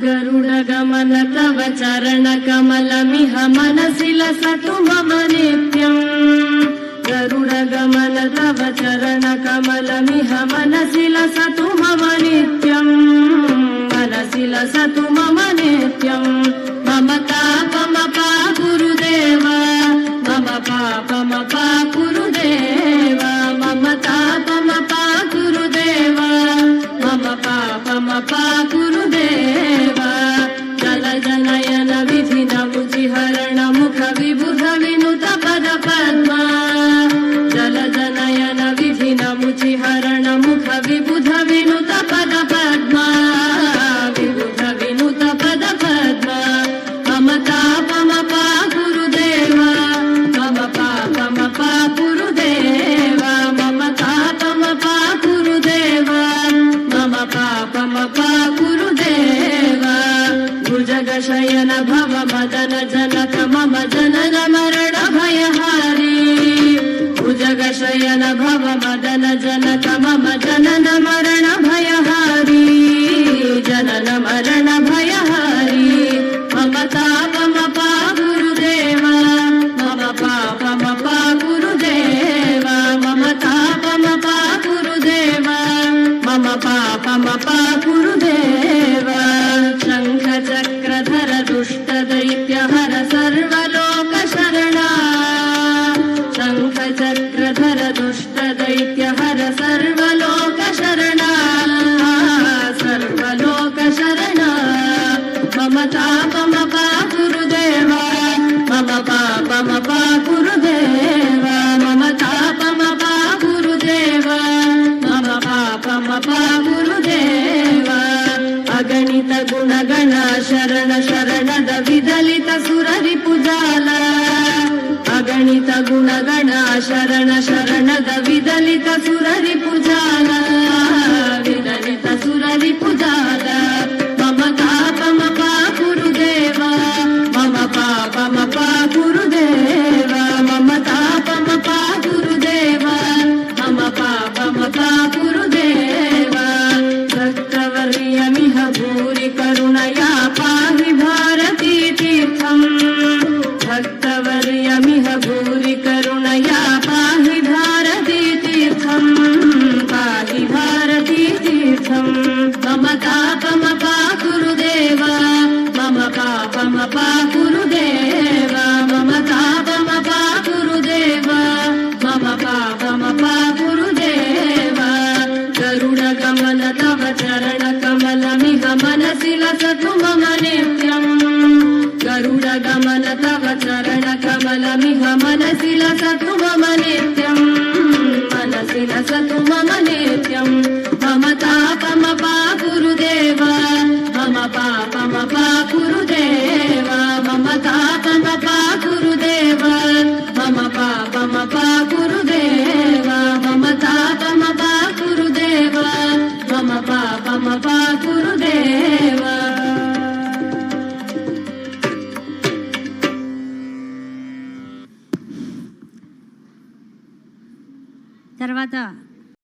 गरुडगमन तव चरणकमलमिह मनसि लसतु मम नित्यम् गरुडगमन तव चरणकमलमिह मनसि लसतु मम नित्यम् मनसि लसतु मम नित्यम् मम तापमपा गुरुदेव मम पापमपा गुरुदेव मम तापमपा गुरुदेव मम पापमपा गुरुदेव जल जनयन विधि नमुचिहरण मुख विबुध विनुत पद पद्मा जल जनयन विधि नमुचिहरण मुख विबुध विनुत पद पद्मा विबुध विनुत पद पद्मा मम तापमपा गुरुदेव मम पापमपा गुरुदेव मम तापमपा गुरुदेव मम पापमपा गुरुदेव भुजगशयन भव मदन जनक मम जनन मरण भयहारी भुजगशयन भव मदन जनक मम जनन मरण भयहारी जनन मरण भयहारी मम तापमपा गुरुदेव मम पापमपा गुरुदेव मम तापमपा गुरुदेव मम पापमपा गुरुदेव शङ्ख चक्रधर दुष्ट दैत्यहर सर्वलोक शरणा शङ्ख चक्रधर दुष्ट दैत्यहर सर्वलोक शरणा सर्वलोक शरणा मम तापमपा गुरुदेव मम पापमपा गुरुदेव मम तापमपा गुरुदेव मम पापमपा गुरुदेव अगणित गुणगण शरण शरणद विदलित सुररिपुजाल अगणित गुणगण शरण शरणद विदलित सुररिपुजाल विदलित सुररिपुजाल मम तापमपा गुरुदेव मम पापमपा गुरुदेव मम तापमपा गुरुदेव मम पापमपा गुरुदेव भक्तवर्यमिह भूरि करुणया पाहि भारती तीर्थम् भक्तवर्यमिह भूरि करुणया पाहि भारती तीर्थम् पाहि भारती तीर्थम् मम तापमपा गुरुदेव मम पापमपा गुरुदेव मम तापमपा गुरुदेव मम पापमपा गुरुदेव गरुडगमन तव चरणकमलमिह मनसि लसतु मम नित्यम् गरुडगमन तव चरणकमलमिह मनसि लसतु मम नित्यम् मनसि लसतु मम नित्यम् मम तापमपा गुरुदेव मम पापमपा गुरुदेव मम तापमपा गुरुदेव मम पापमपा गुरुदेव मम तापमपा गुरुदेव मम पापमपा गुरुदेव తర్వాత